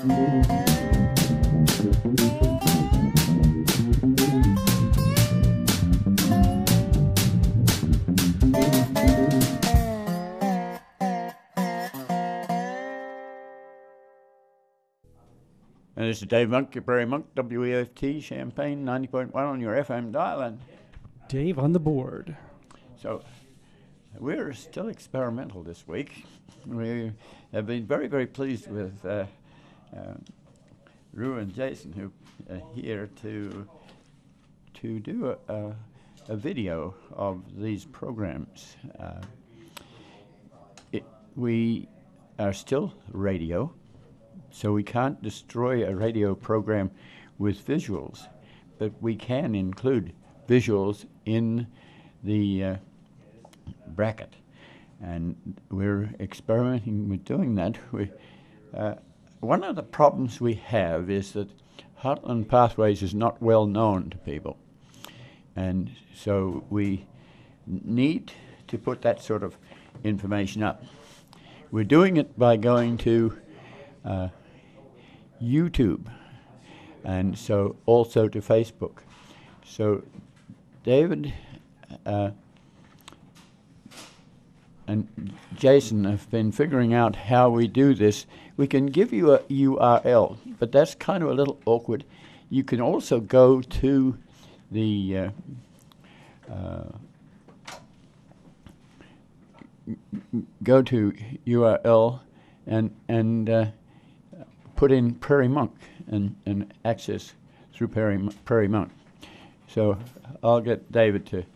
And this is Dave Monk, your Prairie Monk, WEFT, Champaign, 90.1 on your FM dial. And Dave on the board. So we're still experimental this week. We have been very, very pleased with Rue and Jason, who are here to do a video of these programs. We are still radio, so we can't destroy a radio program with visuals, but we can include visuals in the bracket, and we're experimenting with doing that. One of the problems we have is that Heartland Pathways is not well known to people, and so we need to put that sort of information up. We're doing it by going to YouTube, and so also to Facebook. So David and Jason have been figuring out how we do this. We can give you a URL, but that's kind of a little awkward. You can also go to the URL and put in Prairie Monk and access through Prairie Monk. So I'll get David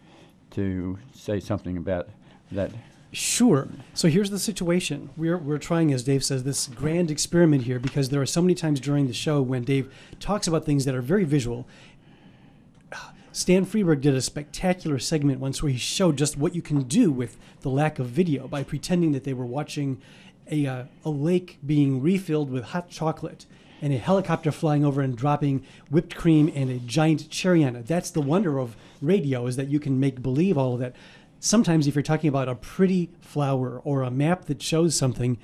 to say something about that. Sure. So here's the situation. We're trying, as Dave says, this grand experiment here, because there are so many times during the show when Dave talks about things that are very visual. Stan Freberg did a spectacular segment once where he showed just what you can do with the lack of video by pretending that they were watching a lake being refilled with hot chocolate and a helicopter flying over and dropping whipped cream and a giant cherry on it. That's the wonder of radio, is that you can make believe all of that. Sometimes if you're talking about a pretty flower or a map that shows something,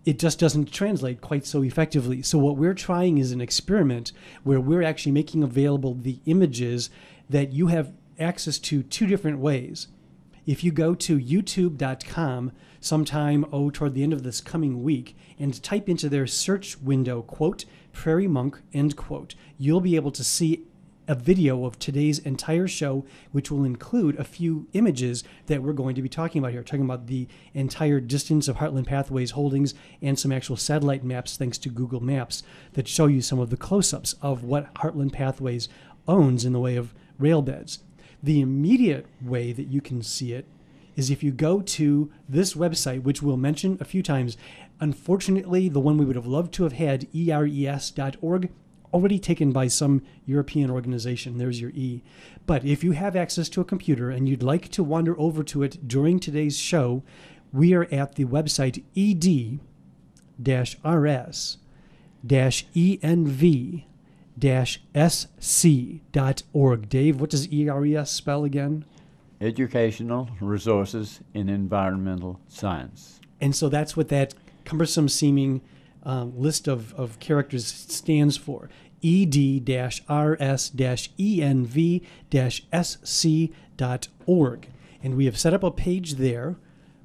it just doesn't translate quite so effectively. So what we're trying is an experiment where we're actually making available the images that you have access to two different ways. If you go to youtube.com sometime toward the end of this coming week and type into their search window, quote, Prairie Monk, end quote, you'll be able to see a video of today's entire show, which will include a few images that we're going to be talking about here, talking about the entire distance of Heartland Pathways holdings and some actual satellite maps, thanks to Google Maps, that show you some of the close-ups of what Heartland Pathways owns in the way of rail beds. The immediate way that you can see it is if you go to this website, which we'll mention a few times. Unfortunately, the one we would have loved to have had, eres.org, already taken by some European organization. There's your E. But if you have access to a computer and you'd like to wander over to it during today's show, we are at the website ed-rs-env-sc.org. Dave, what does ERES spell again? Educational Resources in Environmental Science. And so that's what that cumbersome seeming list of characters stands for. ed-rs-env-sc.org. And we have set up a page there,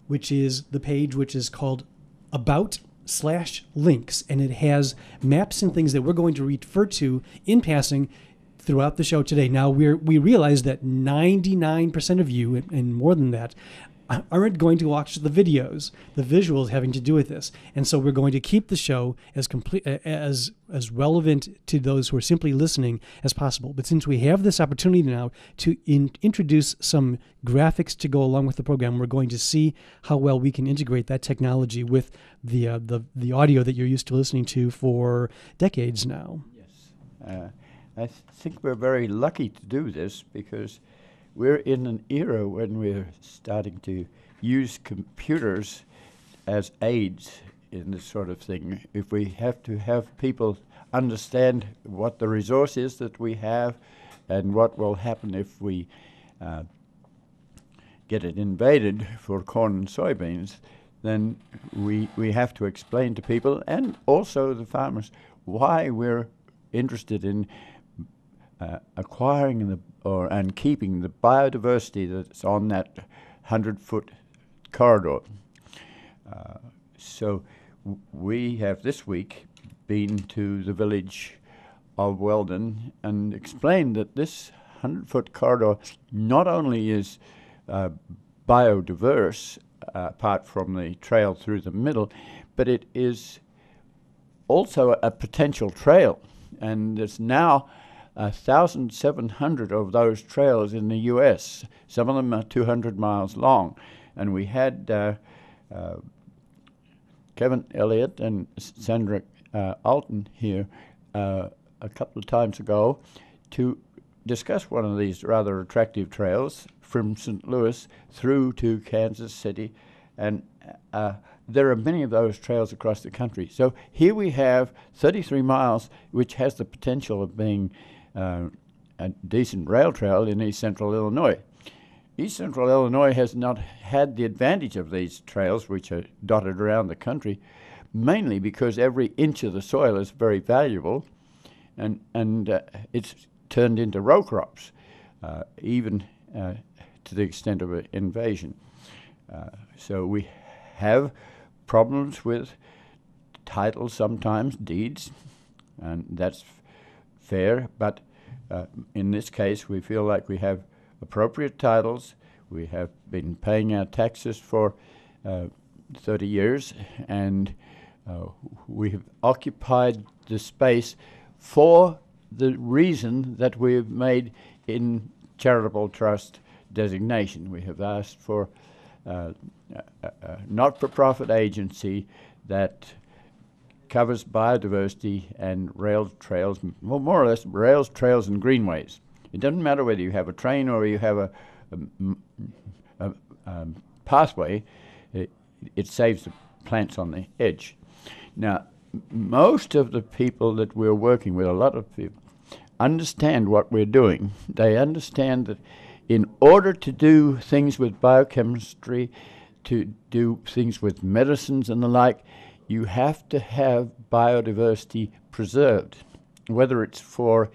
which is the page which is called About/Links, and it has maps and things that we're going to refer to in passing throughout the show today. Now, we realize that 99% of you, and more than that, aren't going to watch the videos, the visuals having to do with this. And so we're going to keep the show as complete, as relevant to those who are simply listening as possible. But since we have this opportunity now to introduce some graphics to go along with the program, we're going to see how well we can integrate that technology with the audio that you're used to listening to for decades now. Yes. I think we're very lucky to do this because we're in an era when we're starting to use computers as aids in this sort of thing. If we have to have people understand what the resource is that we have and what will happen if we get it invaded for corn and soybeans, then we have to explain to people and also the farmers why we're interested in acquiring and keeping the biodiversity that's on that 100-foot corridor. So we have this week been to the village of Weldon and explained that this 100-foot corridor not only is biodiverse, apart from the trail through the middle, but it is also a potential trail. And there's now 1,700 of those trails in the U.S. Some of them are 200 miles long. And we had Kevin Elliott and Sandra Alton here a couple of times ago to discuss one of these rather attractive trails from St. Louis through to Kansas City. And there are many of those trails across the country. So here we have 33 miles, which has the potential of being a decent rail trail in East Central Illinois. East Central Illinois has not had the advantage of these trails, which are dotted around the country, mainly because every inch of the soil is very valuable, and it's turned into row crops, even to the extent of an invasion. So we have problems with titles sometimes, deeds, and that's fair, but in this case we feel like we have appropriate titles. We have been paying our taxes for 30 years, and we have occupied the space for the reason that we've made in charitable trust designation. We have asked for a not-for-profit agency that covers biodiversity and rail trails, well, more or less rails, trails, and greenways. It doesn't matter whether you have a train or you have a pathway, it saves the plants on the edge. Now, most of the people that we're working with, a lot of people, understand what we're doing. They understand that in order to do things with biochemistry, to do things with medicines and the like, you have to have biodiversity preserved, whether it's for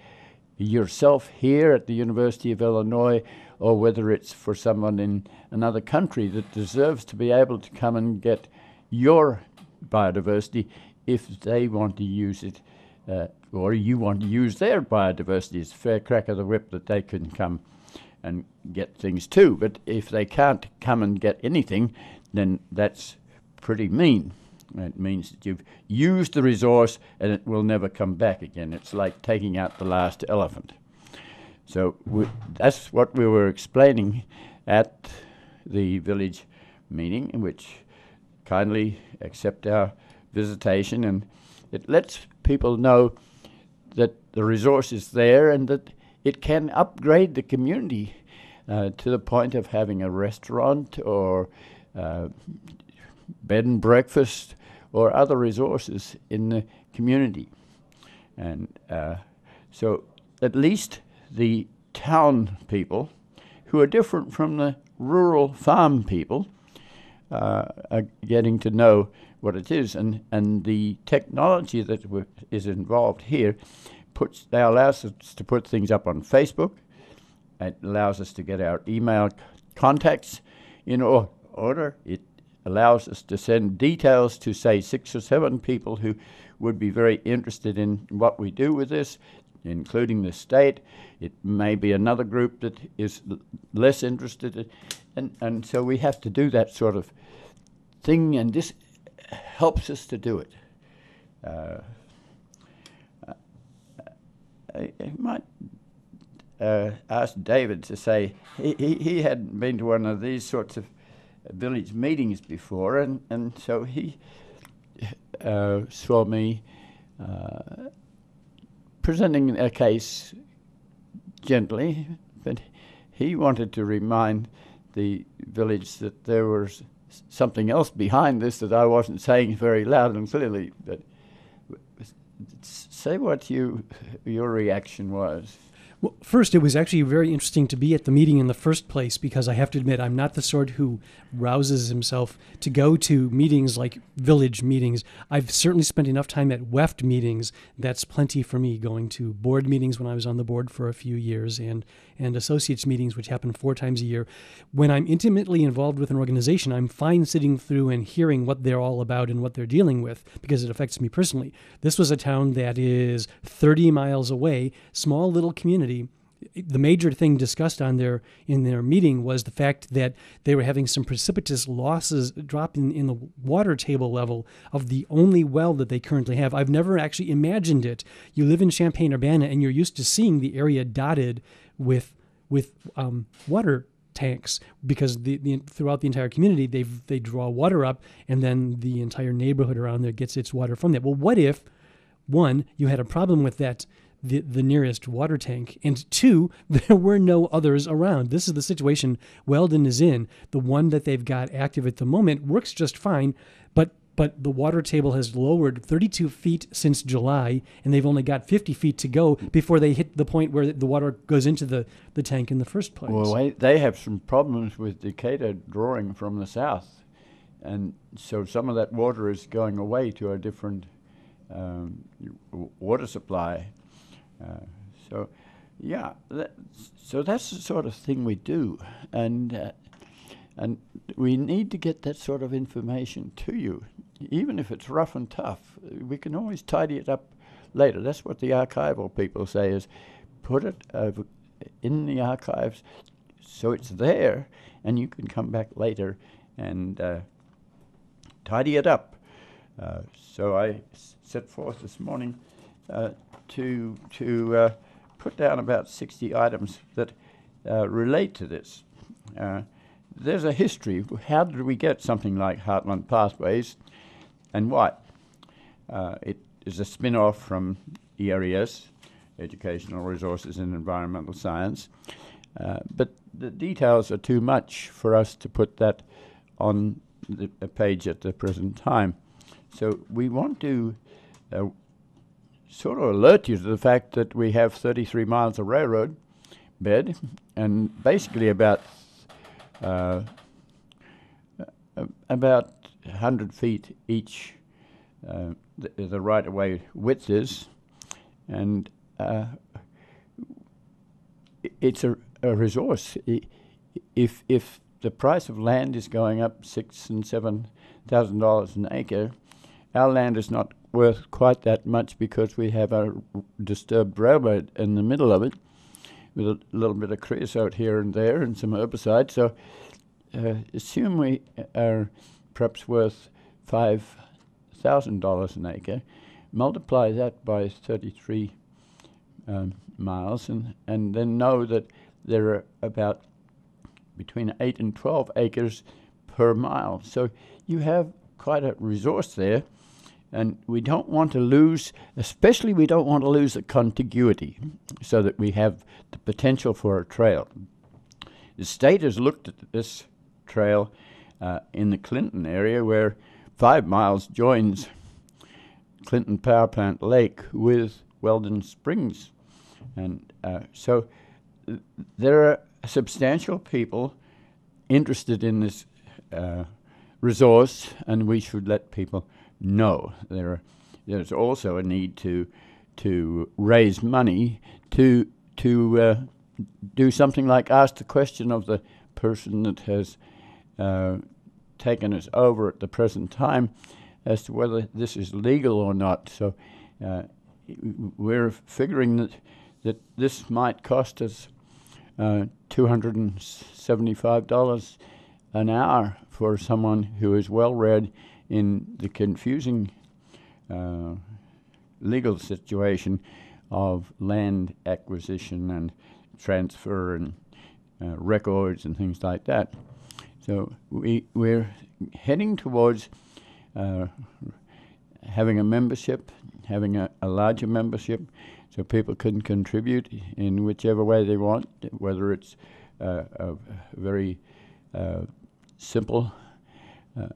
yourself here at the University of Illinois or whether it's for someone in another country that deserves to be able to come and get your biodiversity if they want to use it or you want to use their biodiversity. It's a fair crack of the whip that they can come and get things too. But if they can't come and get anything, then that's pretty mean. It means that you've used the resource and it will never come back again. It's like taking out the last elephant. So that's what we were explaining at the village meeting, in which kindly accept our visitation, and it lets people know that the resource is there and that it can upgrade the community to the point of having a restaurant or bed and breakfast or other resources in the community. And so at least the town people, who are different from the rural farm people, are getting to know what it is. And the technology that is involved here allows us to put things up on Facebook. It allows us to get our email contacts in order. It allows us to send details to, say, 6 or 7 people who would be very interested in what we do with this, including the state. It may be another group that is less interested, and so we have to do that sort of thing, and this helps us to do it. I might ask David to say he hadn't been to one of these sorts of village meetings before, and so he saw me presenting a case gently, but he wanted to remind the village that there was something else behind this that I wasn't saying very loud and clearly. But say what your reaction was. Well, first, it was actually very interesting to be at the meeting in the first place because I have to admit, I'm not the sort who rouses himself to go to meetings like village meetings. I've certainly spent enough time at WEFT meetings. That's plenty for me, going to board meetings when I was on the board for a few years and associates meetings, which happen 4 times a year. When I'm intimately involved with an organization, I'm fine sitting through and hearing what they're all about and what they're dealing with because it affects me personally. This was a town that is 30 miles away, small little community. The major thing discussed in their meeting was the fact that they were having some precipitous losses, drop in the water table level of the only well that they currently have. I've never actually imagined it. You live in Champaign-Urbana and you're used to seeing the area dotted with water tanks because throughout the entire community they draw water up and then the entire neighborhood around there gets its water from that. Well, what if, one, you had a problem with that, the nearest water tank, and 2, there were no others around. This is the situation Weldon is in. The one that they've got active at the moment works just fine, but the water table has lowered 32 feet since July, and they've only got 50 feet to go before they hit the point where the water goes into the tank in the first place. Well, they have some problems with Decatur drawing from the south, and so some of that water is going away to a different water supply. So that's the sort of thing we do, and we need to get that sort of information to you, even if it's rough and tough. We can always tidy it up later. That's what the archival people say: is put it in the archives so it's there, and you can come back later and tidy it up. So I set forth this morning to put down about 60 items that relate to this. There's a history. How did we get something like Heartland Pathways, and why? It is a spin-off from ERES, Educational Resources in Environmental Science, but the details are too much for us to put that on a page at the present time. So we want to sort of alert you to the fact that we have 33 miles of railroad bed and basically about 100 feet each the right-of-way width is, and it's a resource. If the price of land is going up $6,000 and $7,000 an acre, our land is not worth quite that much because we have a disturbed railroad in the middle of it with a little bit of creosote here and there and some herbicide. So assume we are perhaps worth $5,000 an acre, multiply that by 33 miles, and then know that there are about between 8 and 12 acres per mile. So you have quite a resource there. And we don't want to lose, especially we don't want to lose the contiguity so that we have the potential for a trail. The state has looked at this trail in the Clinton area where 5 miles joins Clinton Power Plant Lake with Weldon Springs. And so there are substantial people interested in this resource, and we should let people know. There's also a need to raise money to do something like ask the question of the person that has taken us over at the present time as to whether this is legal or not. So we're figuring that this might cost us $275 an hour for someone who is well read in the confusing legal situation of land acquisition and transfer and records and things like that. So we're heading towards having a membership, having a larger membership, so people can contribute in whichever way they want, whether it's a very simple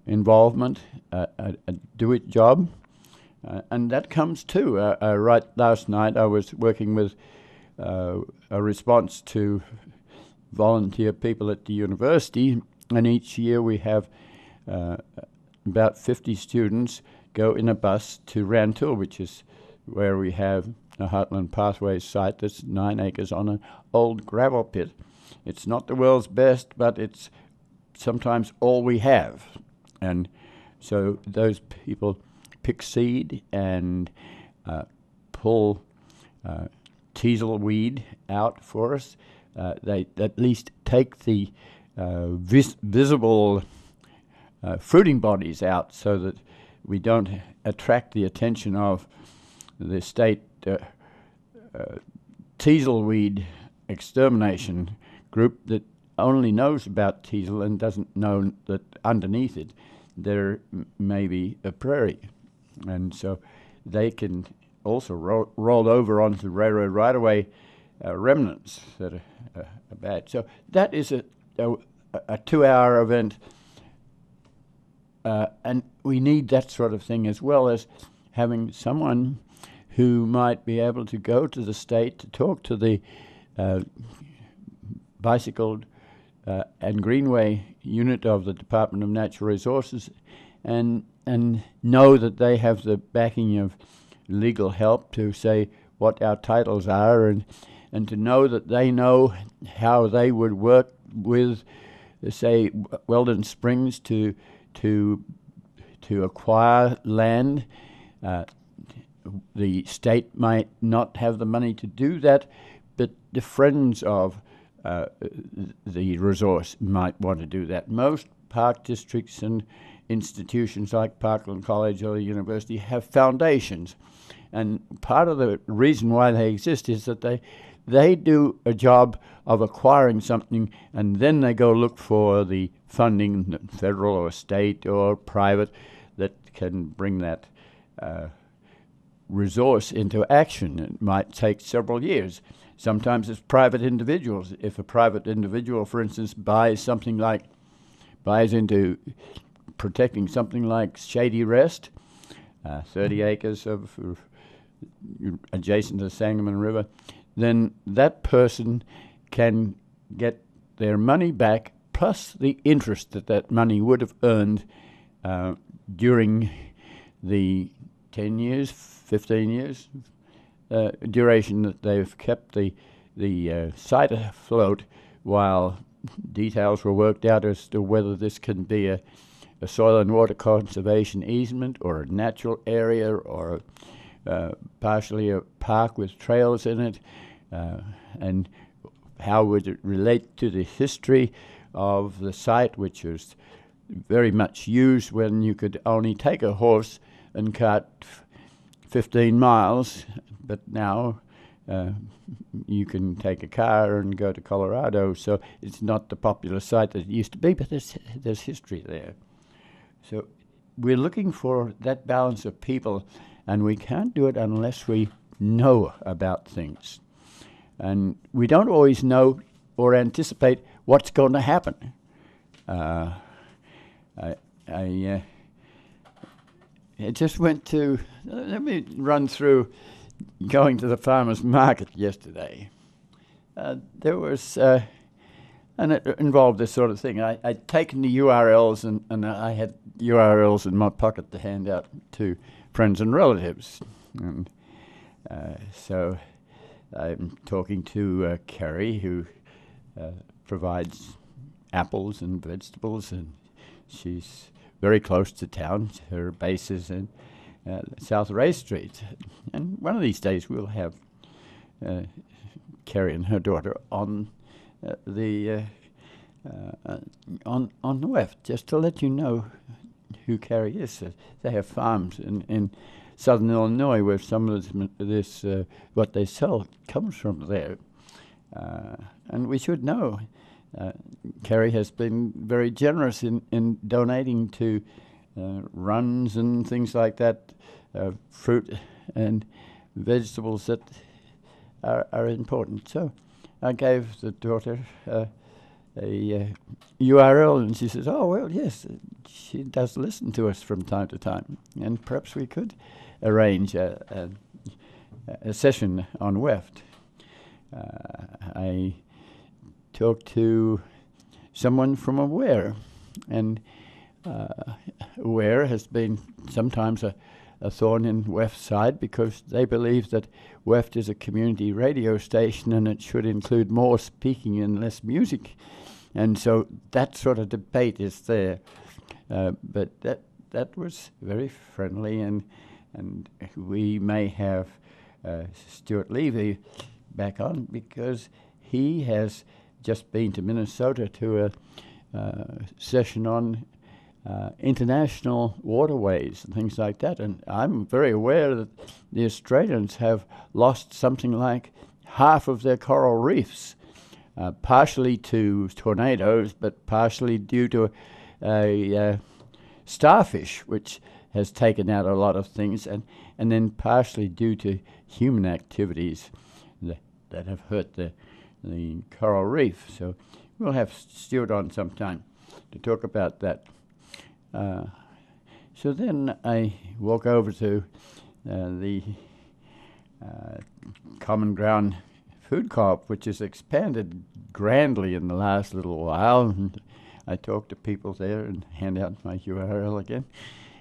involvement, a do-it job, and that comes too. Right last night I was working with a response to volunteer people at the university, and each year we have about 50 students go in a bus to Rantoul, which is where we have a Heartland Pathways site that's 9 acres on an old gravel pit. It's not the world's best, but it's sometimes all we have. And so those people pick seed and pull teasel weed out for us. They at least take the visible fruiting bodies out so that we don't attract the attention of the state teasel weed extermination group that only knows about teasel and doesn't know that underneath it there may be a prairie. And so they can also roll over onto the railroad right-of-way remnants that are bad. So that is a 2-hour event, and we need that sort of thing, as well as having someone who might be able to go to the state to talk to the bicycle and greenway unit of the Department of Natural Resources, and know that they have the backing of legal help to say what our titles are, and to know that they know how they would work with, say, Weldon Springs to acquire land. The state might not have the money to do that, but the friends of the resource might want to do that. Most park districts and institutions like Parkland College or the university have foundations, and part of the reason why they exist is that they do a job of acquiring something, and then they go look for the funding, federal or state or private, that can bring that resource into action. It might take several years. Sometimes it's private individuals. If a private individual, for instance, buys into protecting something like Shady Rest, 30 acres of adjacent to the Sangamon River, then that person can get their money back plus the interest that money would have earned during the 10 years, 15 years duration that they've kept the site afloat, while details were worked out as to whether this can be a soil and water conservation easement or a natural area or partially a park with trails in it, and how would it relate to the history of the site, which was very much used when you could only take a horse and cart 15 miles, but now you can take a car and go to Colorado, so it's not the popular site that it used to be, but there's history there. So we're looking for that balance of people, and we can't do it unless we know about things. And we don't always know or anticipate what's going to happen. I just went to, let me run through going to the farmer's market yesterday. There was, and it involved this sort of thing. I'd taken the URLs, and I had URLs in my pocket to hand out to friends and relatives. And so I'm talking to Carrie, who provides apples and vegetables, and she's very close to town. Her base is in South Ray Street, and one of these days we'll have Carrie and her daughter on the WEFT, just to let you know who Carrie is. They have farms in southern Illinois where some of this what they sell comes from there, and we should know. Carrie has been very generous in donating to runs and things like that, fruit and vegetables that are important. So I gave the daughter a URL, and she says, "Oh, well, yes, she does listen to us from time to time, and perhaps we could arrange a session on WEFT." I talked to someone from Aware, and Aware has been sometimes a thorn in WEFT's side because they believe that WEFT is a community radio station and it should include more speaking and less music. And so that sort of debate is there. But that was very friendly, and we may have Stuart Levy back on because he has just been to Minnesota to a session on international waterways and things like that. And I'm very aware that the Australians have lost something like half of their coral reefs, partially to tornadoes, but partially due to a starfish, which has taken out a lot of things, and then partially due to human activities that have hurt the coral reef. So we'll have Stuart on sometime to talk about that. So then I walk over to the Common Ground Food Co-op, which has expanded grandly in the last little while. And I talk to people there and hand out my URL again.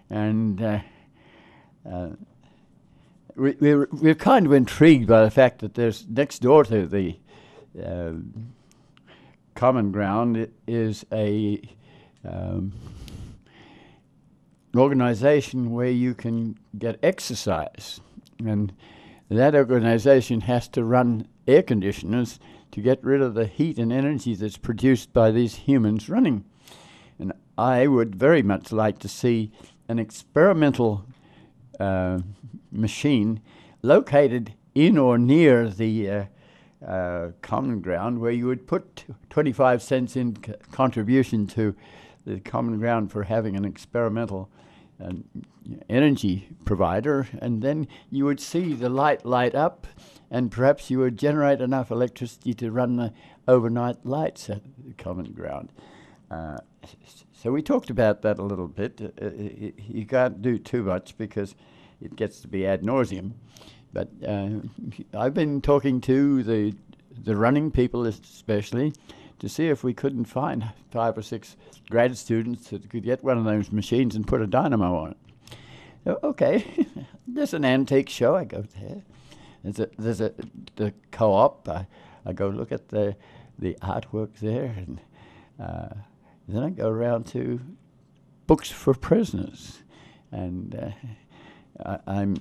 And we're kind of intrigued by the fact that there's next door to the Common Ground is a organization where you can get exercise, and that organization has to run air conditioners to get rid of the heat and energy that's produced by these humans running. And I would very much like to see an experimental machine located in or near the Common Ground, where you would put 25 cents in contribution to the Common Ground for having an experimental energy provider, and then you would see the light up, and perhaps you would generate enough electricity to run the overnight lights at the Common Ground. So we talked about that a little bit. You can't do too much because it gets to be ad nauseum. But I've been talking to the running people especially to see if we couldn't find 5 or 6 grad students that could get one of those machines and put a dynamo on it. So, okay, there's an antique show. I go there. There's the co-op. I go look at the artwork there, and then I go around to books for prisoners, and I'm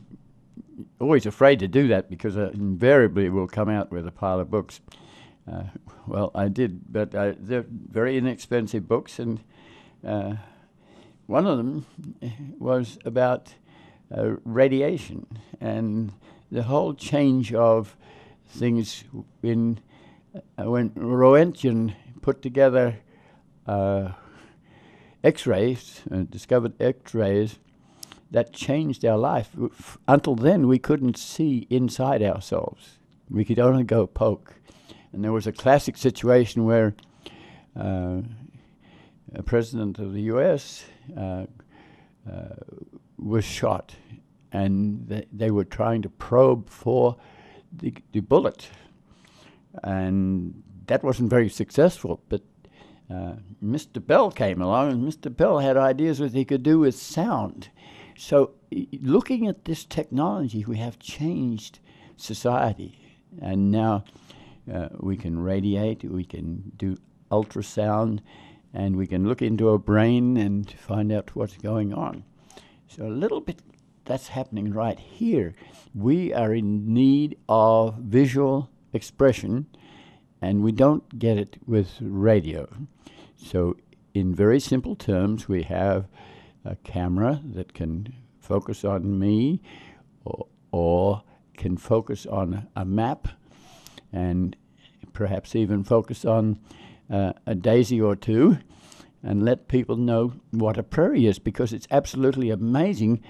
always afraid to do that because invariably we'll come out with a pile of books. Well, I did, but they're very inexpensive books, and one of them was about radiation and the whole change of things when Roentgen put together X-rays, discovered X-rays, that changed our life. Until then, we couldn't see inside ourselves. We could only go poke. And there was a classic situation where a president of the U.S. Was shot, and they were trying to probe for the bullet. And that wasn't very successful, but Mr. Bell came along, and Mr. Bell had ideas what he could do with sound. So looking at this technology, we have changed society, and now we can radiate, we can do ultrasound, and we can look into a brain and find out what's going on. So a little bit that's happening right here. We are in need of visual expression, and we don't get it with radio. So in very simple terms, we have a camera that can focus on me or can focus on a map and perhaps even focus on a daisy or two and let people know what a prairie is, because it's absolutely amazing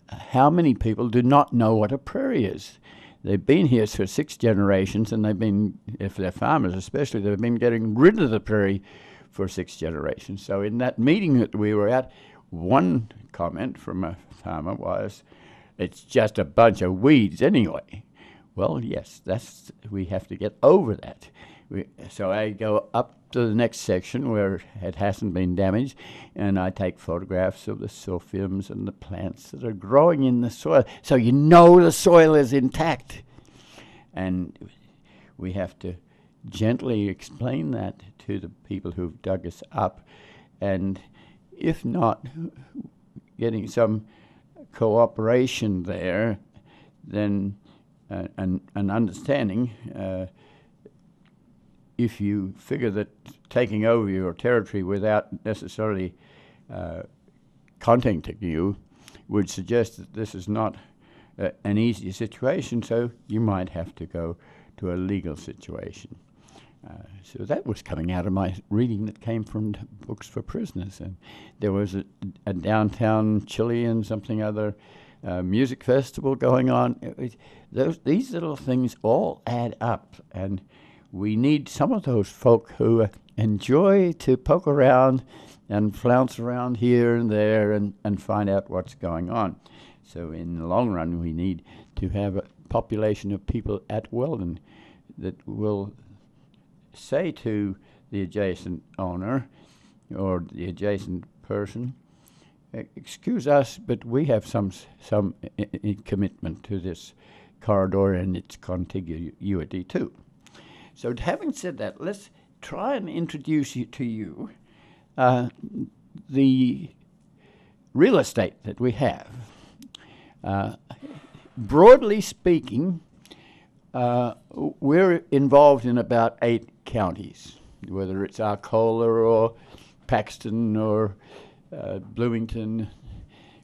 how many people do not know what a prairie is. They've been here for 6 generations, and they've been, if they're farmers especially, they've been getting rid of the prairie for 6 generations. So in that meeting that we were at, one comment from a farmer was, "It's just a bunch of weeds anyway." Well, yes, we have to get over that. So I go up to the next section where it hasn't been damaged, and I take photographs of the silphiums and the plants that are growing in the soil, so you know the soil is intact. And we have to gently explain that to the people who've dug us up, and if not getting some cooperation there, then an understanding, if you figure that taking over your territory without necessarily contacting you would suggest that this is not an easy situation, so you might have to go to a legal situation. So that was coming out of my reading that came from books for prisoners. And there was a downtown Chile and something other music festival going on. These little things all add up, and we need some of those folk who enjoy to poke around and flounce around here and there and find out what's going on. So in the long run, we need to have a population of people at Weldon that will say to the adjacent owner or the adjacent person, excuse us, but we have some commitment to this corridor and its contiguity too. So having said that, let's try and introduce to you the real estate that we have. Broadly speaking, we're involved in about 8 counties, whether it's Arcola or Paxton or Bloomington.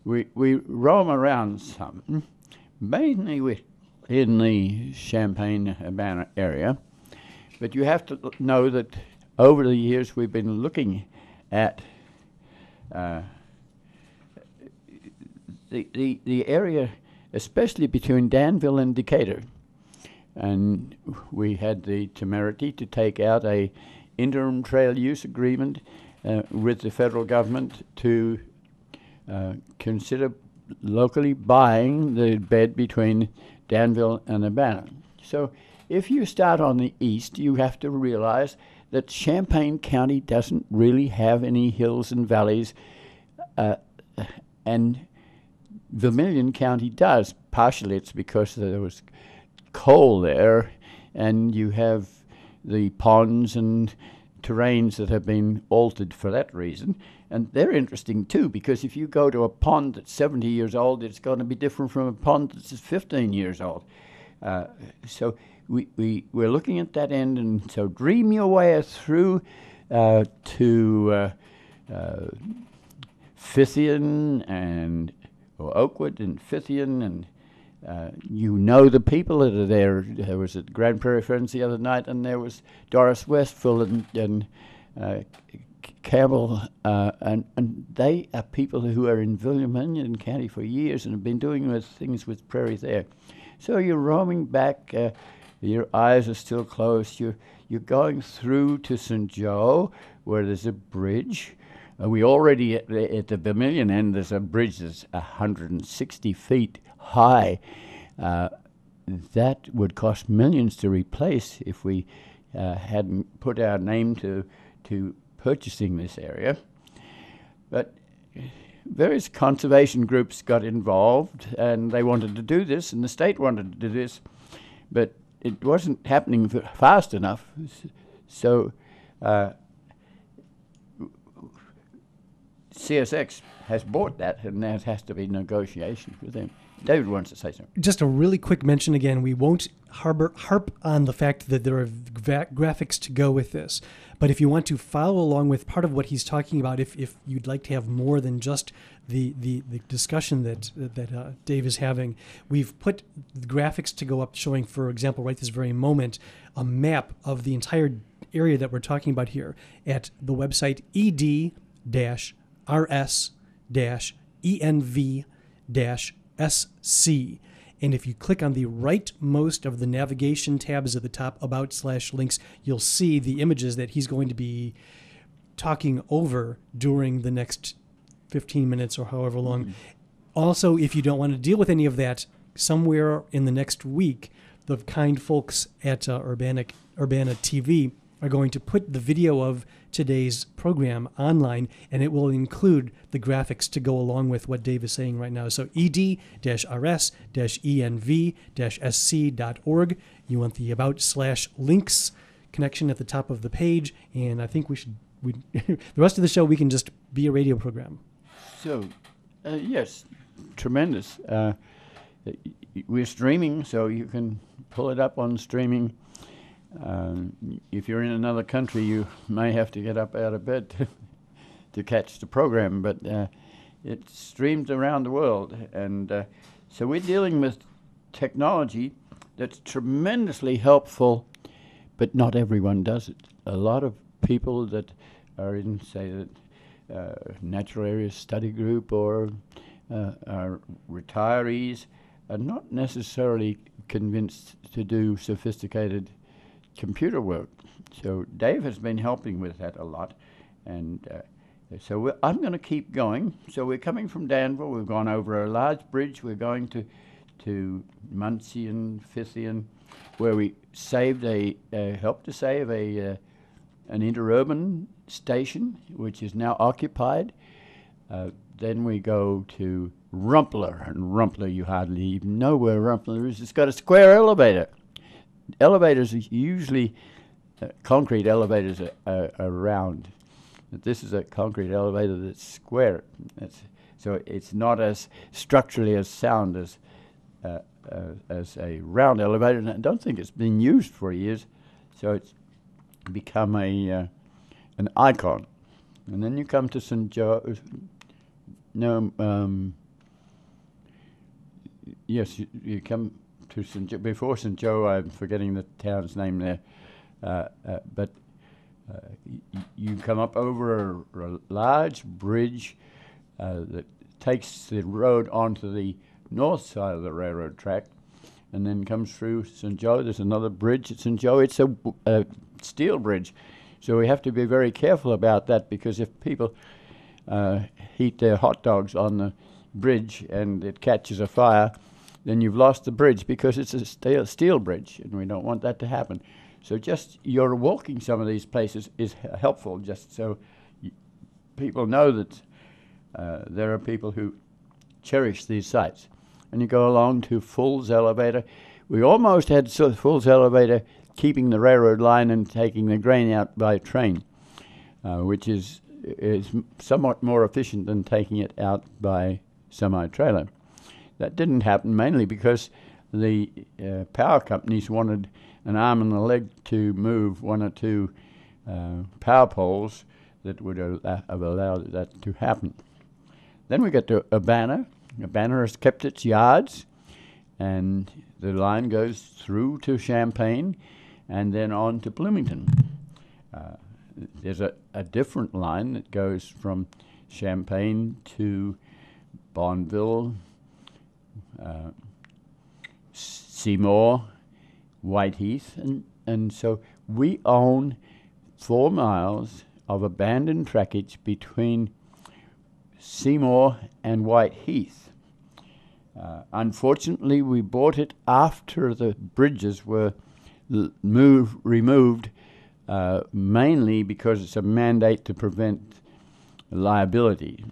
We roam around some, mainly in the Champaign-Urbana area. But you have to know that over the years we've been looking at the area, especially between Danville and Decatur. And we had the temerity to take out a interim trail use agreement with the federal government to consider locally buying the bed between Danville and Urbana. So if you start on the east, you have to realize that Champaign County doesn't really have any hills and valleys, and Vermilion County does. Partially it's because there was coal there, and you have the ponds and terrains that have been altered for that reason. And they're interesting too, because if you go to a pond that's 70 years old, it's going to be different from a pond that's 15 years old. So we're looking at that end, and so dream your way through to Fithian and Oakwood and Fithian, and you know the people that are there. There was at Grand Prairie Friends the other night, and there was Doris Westphal and Campbell, and they are people who are in Vermilion County for years and have been doing things with Prairie there. So you're roaming back. Your eyes are still closed. You're going through to St. Joe, where there's a bridge. We already at the Vermilion end, there's a bridge that's 160 feet high. That would cost millions to replace if we hadn't put our name to purchasing this area. But various conservation groups got involved, and they wanted to do this, and the state wanted to do this, but it wasn't happening fast enough. So CSX has bought that, and there has to be negotiations with them. David wants to say something. Just a really quick mention again. We won't harp on the fact that there are graphics to go with this. But if you want to follow along with part of what he's talking about, if you'd like to have more than just the discussion that Dave is having, we've put the graphics to go up showing, for example, right this very moment, a map of the entire area that we're talking about here at the website ed-rs-env-sc. And if you click on the rightmost of the navigation tabs at the top, about/links, you'll see the images that he's going to be talking over during the next 15 minutes or however long. Also, if you don't want to deal with any of that, somewhere in the next week, the kind folks at Urbana TV are going to put the video of today's program online, and it will include the graphics to go along with what Dave is saying right now. So ed-rs-env-sc.org. You want the about/links connection at the top of the page, and I think the rest of the show we can just be a radio program. So, yes, tremendous. We're streaming, so you can pull it up on streaming. If you're in another country, you may have to get up out of bed to catch the program, but it streams around the world. And so we're dealing with technology that's tremendously helpful, but not everyone does it. A lot of people that are in, say, the natural area study group or are retirees are not necessarily convinced to do sophisticated computer work. So Dave has been helping with that a lot, and so I'm going to keep going. So we're coming from Danville. We've gone over a large bridge. We're going to Muncie and Fithian, where we saved helped to save an interurban station, which is now occupied. Then we go to Rumpler, and Rumpler you hardly even know where Rumpler is. It's got a square elevator. Elevators are usually concrete elevators are round. But this is a concrete elevator that's square. So it's not as structurally as sound as a round elevator, and I don't think it's been used for years. So it's become an icon. And then you come to St. Joe. No, yes, you come to St. Joe. Before St. Joe, I'm forgetting the town's name there. But you come up over a large bridge that takes the road onto the north side of the railroad track, and then comes through St. Joe. There's another bridge at St. Joe. It's a steel bridge, so we have to be very careful about that, because if people heat their hot dogs on the bridge and it catches a fire, then you've lost the bridge, because it's a steel bridge, and we don't want that to happen. So just your walking some of these places is helpful, just so people know that there are people who cherish these sites. And you go along to Full's Elevator. We almost had Full's Elevator keeping the railroad line and taking the grain out by train, which is somewhat more efficient than taking it out by semi-trailer. That didn't happen mainly because the power companies wanted an arm and a leg to move one or two power poles that would have allowed that to happen. Then we get to Urbana. Urbana has kept its yards, and the line goes through to Champaign and then on to Bloomington. There's a different line that goes from Champaign to Bonneville, Seymour, Whiteheath, and so we own 4 miles of abandoned trackage between Seymour and Whiteheath. Unfortunately, we bought it after the bridges were removed, mainly because it's a mandate to prevent liability.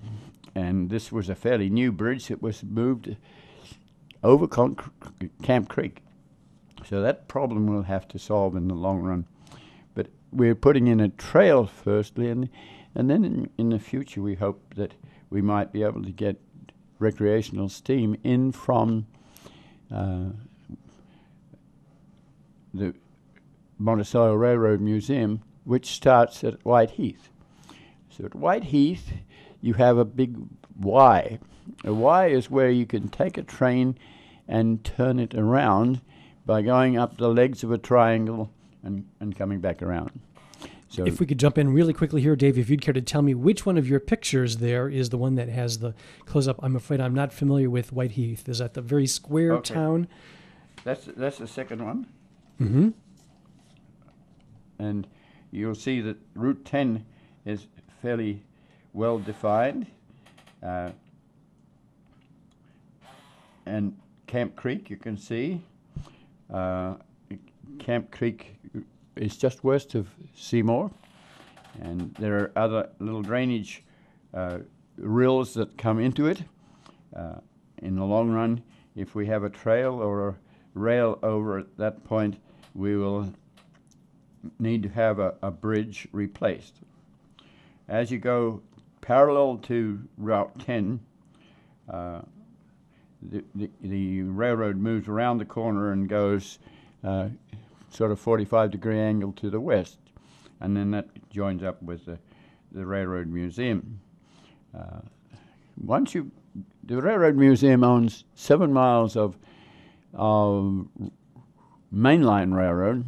And this was a fairly new bridge that was moved over Camp Creek. So that problem we'll have to solve in the long run. But we're putting in a trail firstly, and then in the future we hope that we might be able to get recreational steam in from the Monticello Railroad Museum, which starts at Whiteheath. So at Whiteheath, you have a big Y. A Y is where you can take a train and turn it around by going up the legs of a triangle and coming back around. So if we could jump in really quickly here, Dave, if you'd care to tell me which one of your pictures there is the one that has the close-up. I'm afraid I'm not familiar with Whiteheath. Is that the very square town? That's the second one. Mm-hmm. And you'll see that Route 10 is fairly well defined. And Camp Creek, you can see. Camp Creek is just west of Seymour, and there are other little drainage rills that come into it. In the long run, if we have a trail or a rail over at that point, we will need to have a bridge replaced. As you go parallel to Route 10, the railroad moves around the corner and goes sort of 45-degree angle to the west, and then that joins up with the Railroad Museum. The Railroad Museum owns 7 miles of mainline railroad,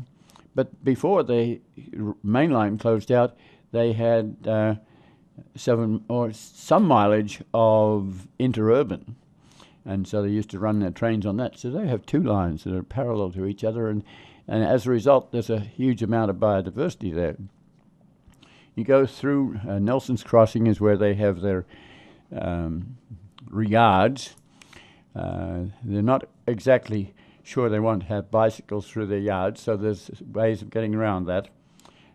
but before the mainline closed out, they had 7 or some mileage of interurban, and so they used to run their trains on that. So they have 2 lines that are parallel to each other, and as a result, there's a huge amount of biodiversity there. You go through Nelson's Crossing is where they have their yards. They're not exactly sure they want to have bicycles through their yards, so there's ways of getting around that.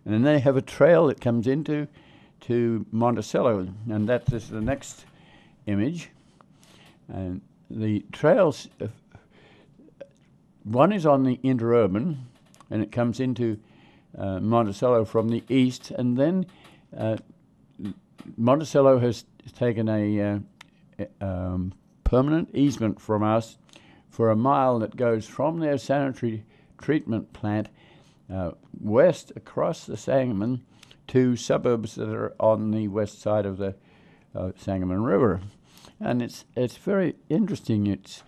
And then they have a trail that comes into Monticello, and that is the next image. And the trails, one is on the interurban, and it comes into Monticello from the east, and then Monticello has taken a permanent easement from us for a mile that goes from their sanitary treatment plant west across the Sangamon to suburbs that are on the west side of the Sangamon River. And it's very interesting. It's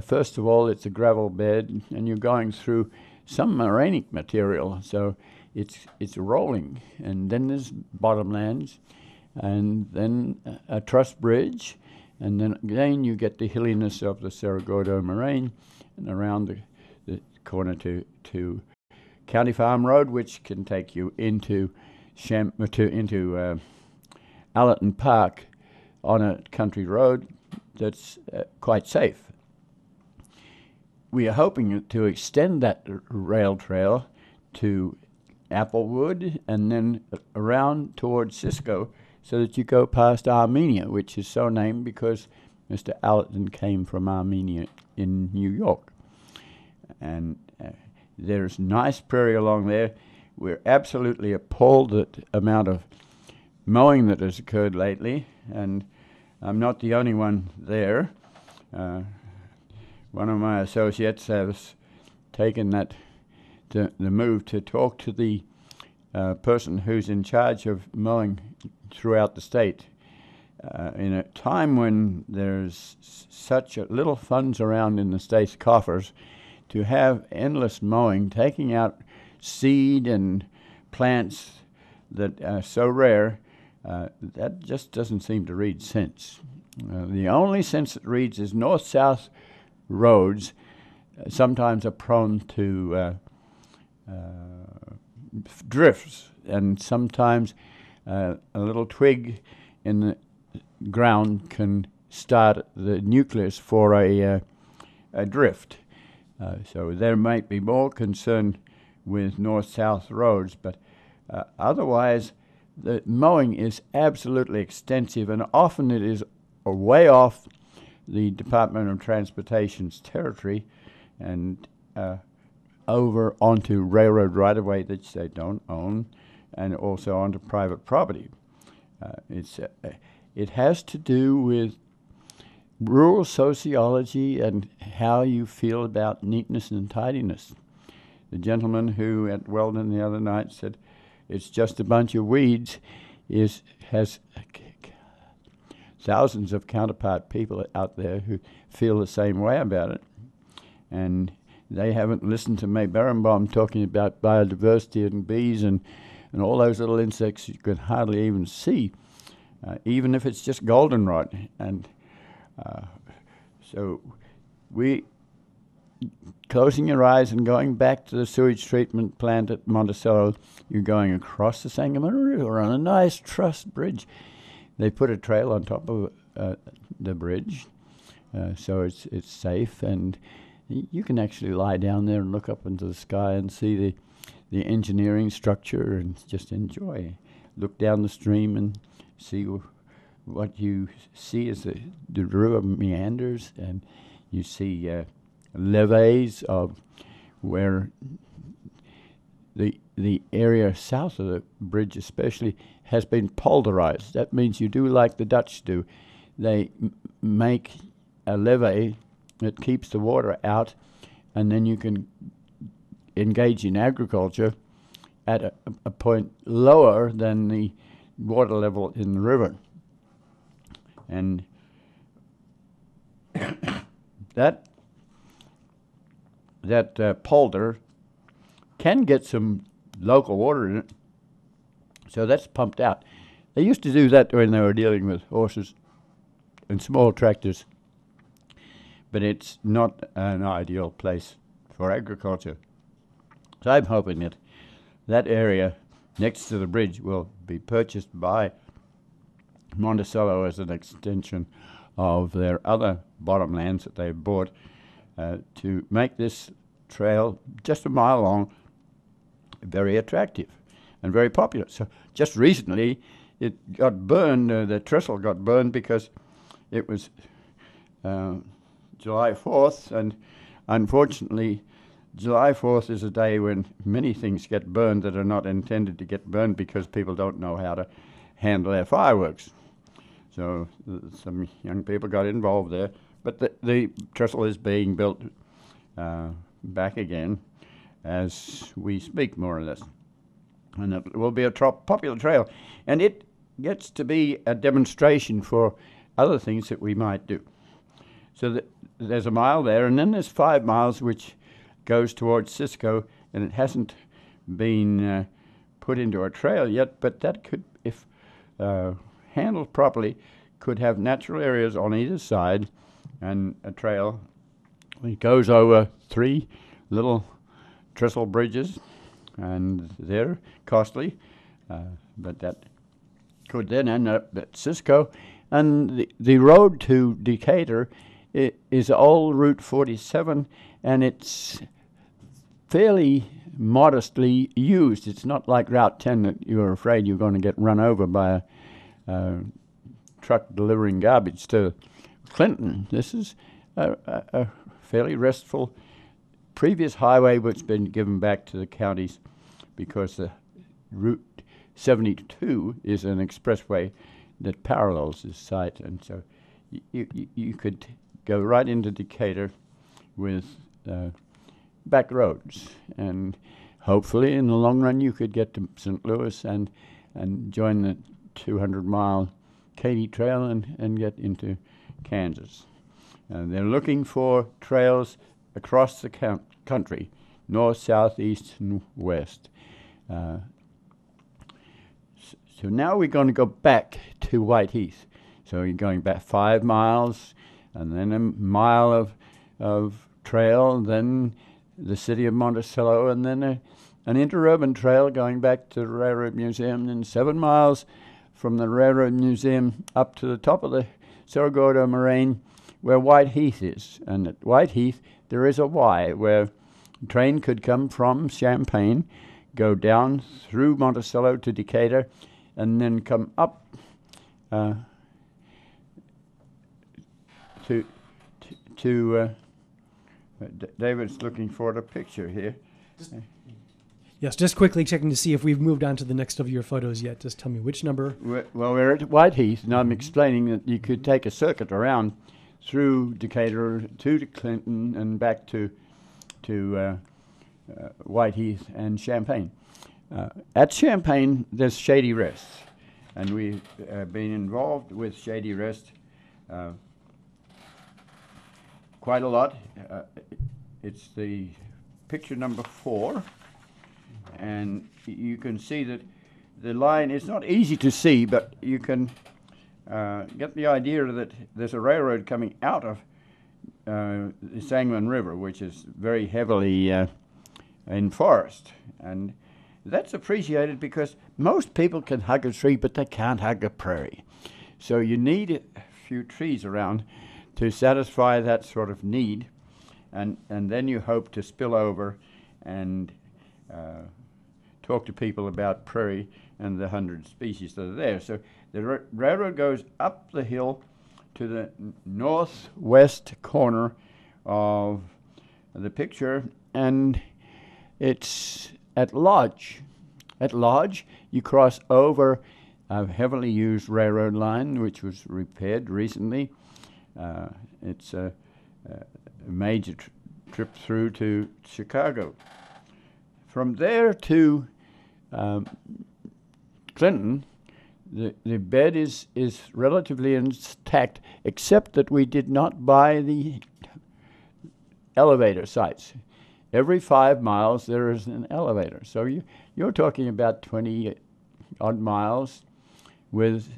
first of all, it's a gravel bed, and you're going through some morainic material, so it's rolling. And then there's bottomlands, and then a truss bridge, and then again you get the hilliness of the Cerro Gordo moraine, and around the corner to County Farm Road, which can take you into Allerton Park on a country road that's quite safe. We are hoping to extend that rail trail to Applewood and then around towards Cisco, so that you go past Armenia, which is so named because Mr. Allerton came from Armenia in New York. And there's nice prairie along there. We're absolutely appalled at the amount of mowing that has occurred lately, and I'm not the only one there. One of my associates has taken the move to talk to the person who's in charge of mowing throughout the state. In a time when there's such little funds around in the state's coffers, to have endless mowing, taking out seed and plants that are so rare, that just doesn't seem to read sense. The only sense it reads is north-south roads sometimes are prone to drifts, and sometimes a little twig in the ground can start the nucleus for a drift. So there might be more concern with north-south roads, but otherwise the mowing is absolutely extensive, and often it is way off the Department of Transportation's territory and over onto railroad right-of-way that they don't own, and also onto private property. It has to do with rural sociology and how you feel about neatness and tidiness. The gentleman who at Weldon the other night said it's just a bunch of weeds has thousands of counterpart people out there who feel the same way about it. And they haven't listened to May Berenbaum talking about biodiversity and bees and all those little insects you can hardly even see, even if it's just goldenrod. And so closing your eyes and going back to the sewage treatment plant at Monticello, you're going across the Sangamon River on a nice truss bridge. They put a trail on top of the bridge, so it's safe, and You can actually lie down there and look up into the sky and see the engineering structure and just enjoy. Look down the stream and see what you see is the river meanders, and you see levees of where the area south of the bridge especially has been pulverized. That means you do like the Dutch do. They make a levee that keeps the water out, and then you can engage in agriculture at a point lower than the water level in the river. And that polder can get some local water in it, so that's pumped out. They used to do that when they were dealing with horses and small tractors, but it's not an ideal place for agriculture. So I'm hoping that that area next to the bridge will be purchased by Monticello as an extension of their other bottomlands that they've bought to make this trail just a mile long very attractive and very popular. So just recently it got burned, the trestle got burned because it was July 4th, and unfortunately July 4th is a day when many things get burned that are not intended to get burned because people don't know how to handle their fireworks. So some young people got involved there. But the trestle is being built back again as we speak, more or less. And it will be a popular trail. And it gets to be a demonstration for other things that we might do. So there's a mile there, and then there's 5 miles which goes towards Cisco, and it hasn't been put into a trail yet, but that could, if handled properly, could have natural areas on either side and a trail. It goes over 3 little trestle bridges, and they're costly, but that could then end up at Cisco. And the road to Decatur is old Route 47, and it's fairly modestly used. It's not like Route 10 that you're afraid you're going to get run over by a truck delivering garbage to Clinton. This is a fairly restful previous highway which has been given back to the counties because the Route 72 is an expressway that parallels this site, and so you could go right into Decatur with back roads, and hopefully in the long run you could get to St. Louis and join the 200-mile Katy Trail and get into Kansas. They're looking for trails across the country, north, south, east, and west. So now we're going to go back to Whiteheath. So you're going back 5 miles, and then a mile of trail, then the city of Monticello, and then an interurban trail going back to the Railroad Museum, and 7 miles from the Railroad Museum up to the top of the Cerro Gordo Moraine where Whiteheath is. And at Whiteheath there is a Y where a train could come from Champaign, go down through Monticello to Decatur, and then come up to David's looking for the picture here. Yes, just quickly checking to see if we've moved on to the next of your photos yet. Just tell me which number. Well, we're at Whiteheath, and I'm explaining that you could take a circuit around through Decatur to Clinton and back to Whiteheath and Champaign. At Champaign, there's Shady Rest, and we've been involved with Shady Rest quite a lot. It's the picture number 4, and you can see that the line is not easy to see, but you can get the idea that there's a railroad coming out of the Sangamon River, which is very heavily in forest, and that's appreciated because most people can hug a tree, but they can't hug a prairie. So you need a few trees around to satisfy that sort of need. and then you hope to spill over and talk to people about prairie and the 100 species that are there. So the railroad goes up the hill to the northwest corner of the picture, and it's at Lodge. At Lodge, you cross over a heavily used railroad line, which was repaired recently. It's a major trip through to Chicago. From there to Clinton, the bed is relatively intact, except that we did not buy the elevator sites. Every 5 miles there is an elevator. So you're talking about 20 odd miles with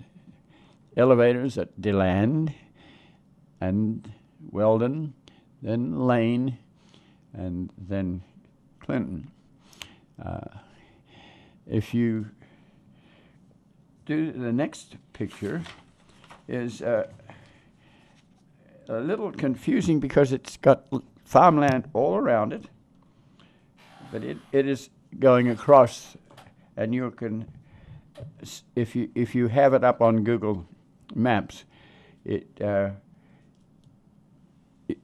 elevators at DeLand and Weldon, then Lane, and then Clinton. If you do the next picture, is a little confusing because it's got farmland all around it, but it is going across, and you can, if you have it up on Google Maps, it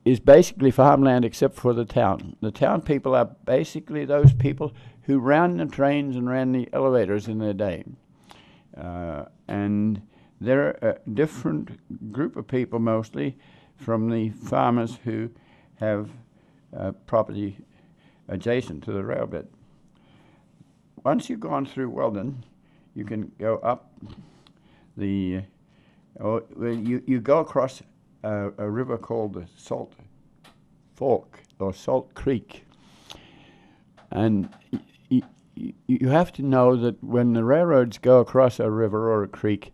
is basically farmland except for the town. The town people are basically those people who ran the trains and ran the elevators in their day. And they're a different group of people, mostly from the farmers who have property adjacent to the railbed. Once you've gone through Weldon, you can go up the, you go across a river called the Salt Fork or Salt Creek. And you have to know that when the railroads go across a river or a creek,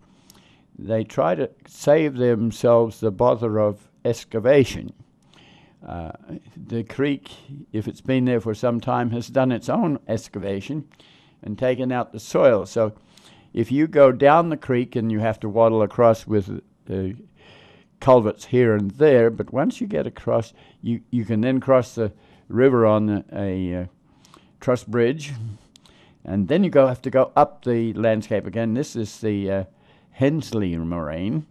they try to save themselves the bother of excavation. The creek, if it's been there for some time, has done its own excavation and taken out the soil. So if you go down the creek, and you have to waddle across with culverts here and there, but once you get across, you can then cross the river on a truss bridge, and then you have to go up the landscape again. This is the Hensley moraine,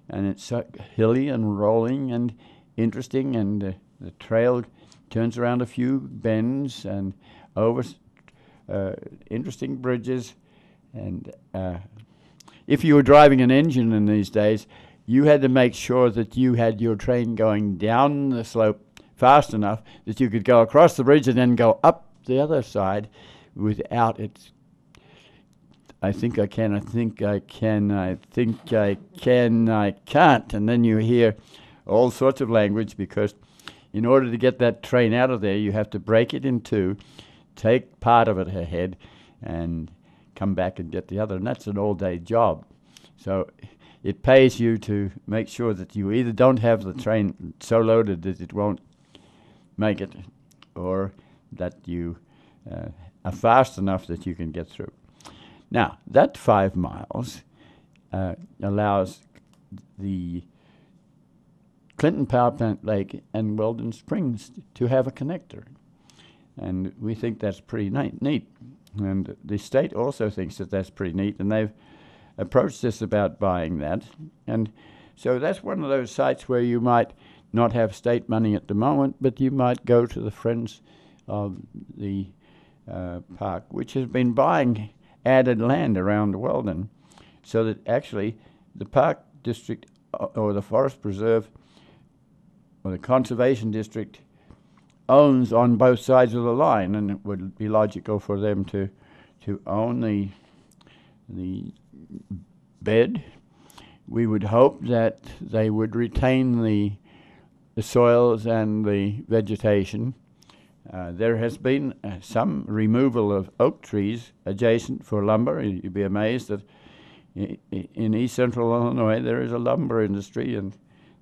and it's hilly and rolling and interesting, and the trail turns around a few bends and over interesting bridges. And if you were driving an engine in these days, you had to make sure that you had your train going down the slope fast enough that you could go across the bridge and then go up the other side without it. I think I can, I think I can, I think I can, I can't. And then you hear all sorts of language, because in order to get that train out of there, you have to break it in two, take part of it ahead, and come back and get the other. And that's an all-day job. So it pays you to make sure that you either don't have the train so loaded that it won't make it, or that you are fast enough that you can get through. Now, that 5 miles allows the Clinton Power Plant Lake and Weldon Springs to have a connector. And we think that's pretty neat. And the state also thinks that that's pretty neat, and they've approached us about buying that. And so that's one of those sites where you might not have state money at the moment, but you might go to the Friends of the Park, which has been buying added land around Weldon, so that actually the Park District or the Forest Preserve or the Conservation District owns on both sides of the line, and it would be logical for them to own the bed. We would hope that they would retain the soils and the vegetation. There has been some removal of oak trees adjacent for lumber. You'd be amazed that in East Central Illinois there is a lumber industry, and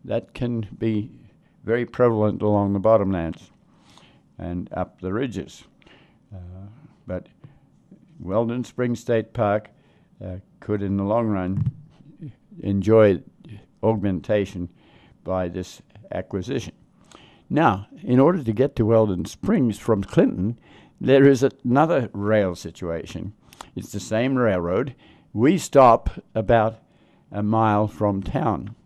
that can be very prevalent along the bottomlands and up the ridges. But Weldon Springs State Park could, in the long run, enjoy augmentation by this acquisition. Now, in order to get to Weldon Springs from Clinton, there is another rail situation. It's the same railroad. We stop about a mile from town.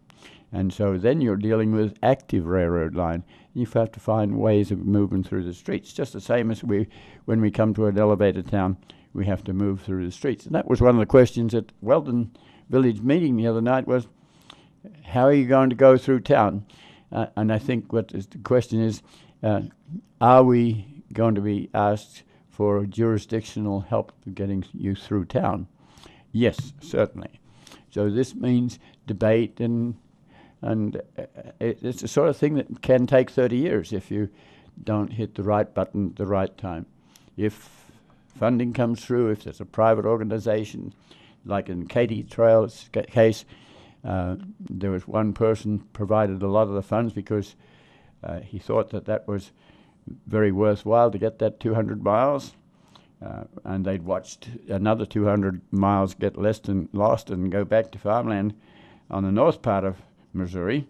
And so then you're dealing with active railroad line. You have to find ways of moving through the streets, just the same as when we come to an elevated town, we have to move through the streets. And that was one of the questions at Weldon Village meeting the other night was, how are you going to go through town? And I think the question is, are we going to be asked for jurisdictional help getting you through town? Yes, certainly. So this means debate, and it's the sort of thing that can take 30 years if you don't hit the right button at the right time. If funding comes through, if there's a private organization, like in Katie Trail's case, there was one person provided a lot of the funds because he thought that was very worthwhile to get that 200 miles. And they'd watched another 200 miles get lost and go back to farmland on the north part of Missouri.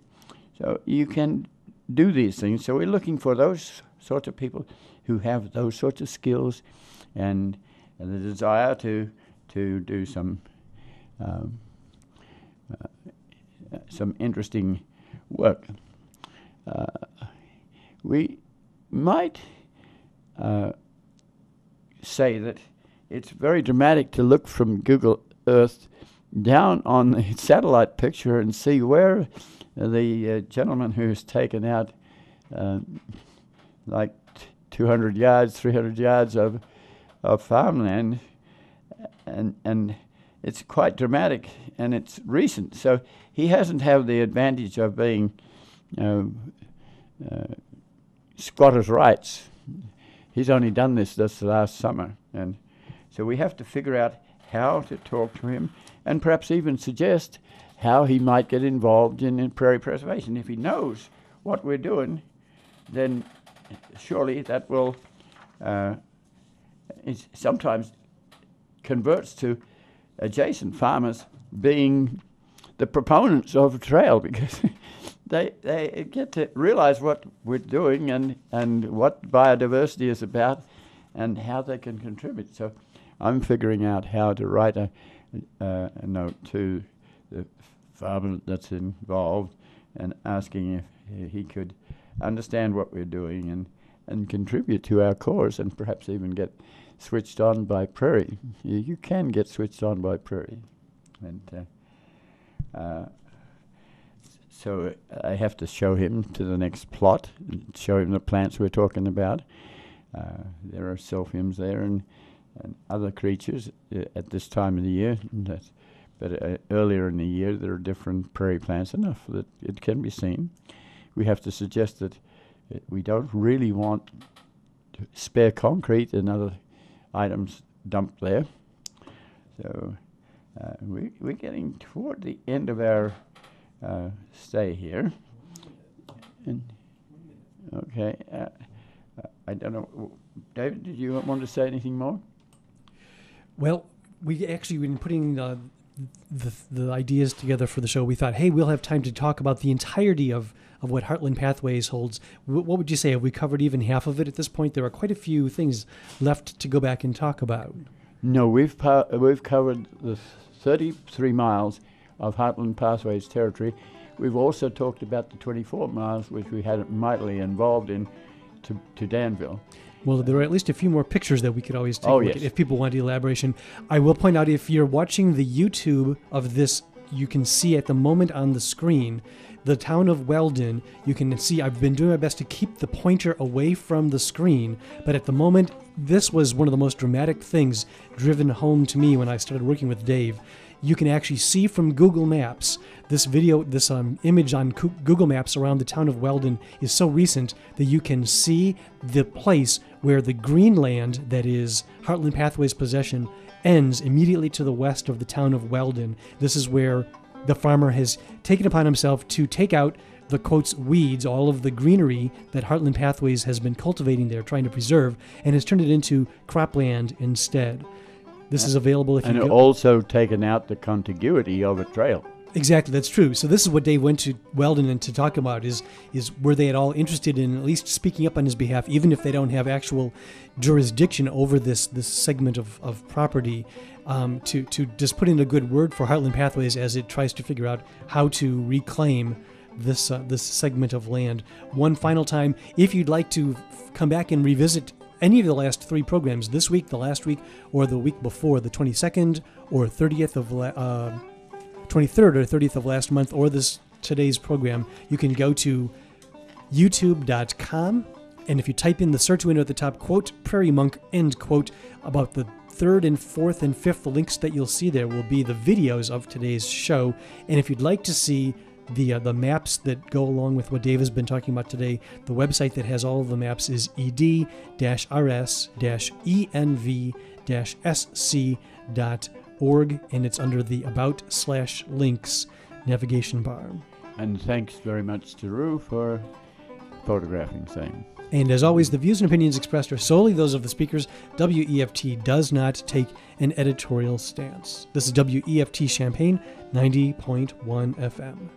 So you can do these things. So we're looking for those sorts of people who have those sorts of skills and the desire to do some interesting work. We might say that it's very dramatic to look from Google Earth down on the satellite picture and see where the gentleman who's taken out like 200 yards, 300 yards of farmland, and it's quite dramatic, and it's recent. So he hasn't had the advantage of being squatters' rights. He's only done this last summer, and so we have to figure out how to talk to him and perhaps even suggest how he might get involved in prairie preservation. If he knows what we're doing, then surely that will sometimes converts to adjacent farmers being the proponents of a trail, because they get to realize what we're doing and what biodiversity is about and how they can contribute. So I'm figuring out how to write a note to the farmer that's involved and asking if he could understand what we're doing and contribute to our cause, and perhaps even get switched on by Prairie. You can get switched on by Prairie. And so I have to show him to the next plot, and show him the plants we're talking about. There are silphiums there and other creatures at this time of the year. But earlier in the year, there are different prairie plants enough that it can be seen. We have to suggest that we don't really want spare concrete and other items dumped there. So we're getting toward the end of our stay here. And okay, I don't know. David, did you want to say anything more? Well, we actually, when putting the ideas together for the show, we thought, hey, we'll have time to talk about the entirety of what Heartland Pathways holds. What would you say? Have we covered even half of it at this point? There are quite a few things left to go back and talk about. No, we've covered the 33 miles of Heartland Pathways territory. We've also talked about the 24 miles, which we had mightily involved in to Danville. Well, there are at least a few more pictures that we could always take a look at if people want elaboration. I will point out, if you're watching the YouTube of this, you can see at the moment on the screen the town of Weldon. You can see I've been doing my best to keep the pointer away from the screen, but at the moment, this was one of the most dramatic things driven home to me when I started working with Dave. You can actually see from Google Maps, this image on Google Maps around the town of Weldon is so recent that you can see the place where the greenland that is Heartland Pathways possession ends immediately to the west of the town of Weldon. This is where the farmer has taken upon himself to take out the, quotes, weeds, all of the greenery that Heartland Pathways has been cultivating there, trying to preserve, and has turned it into cropland instead. This is available if you go. And also taken out the contiguity of a trail. Exactly, that's true. So this is what Dave went to Weldon and to talk about is were they at all interested in at least speaking up on his behalf, even if they don't have actual jurisdiction over this segment of property, to just put in a good word for Heartland Pathways as it tries to figure out how to reclaim this segment of land. One final time, if you'd like to come back and revisit any of the last 3 programs, this week, the last week, or the week before, the 22nd or 30th of 23rd or 30th of last month, or today's program, you can go to youtube.com, and if you type in the search window at the top, quote, Prairie Monk, end quote, about the 3rd and 4th and 5th links that you'll see there will be the videos of today's show. And if you'd like to see the maps that go along with what Dave has been talking about today, the website that has all of the maps is ed-rs-env-sc.org, and it's under the About/Links navigation bar. And thanks very much to Rue for photographing same. And as always, the views and opinions expressed are solely those of the speakers. WEFT does not take an editorial stance. This is WEFT Champaign, 90.1 FM.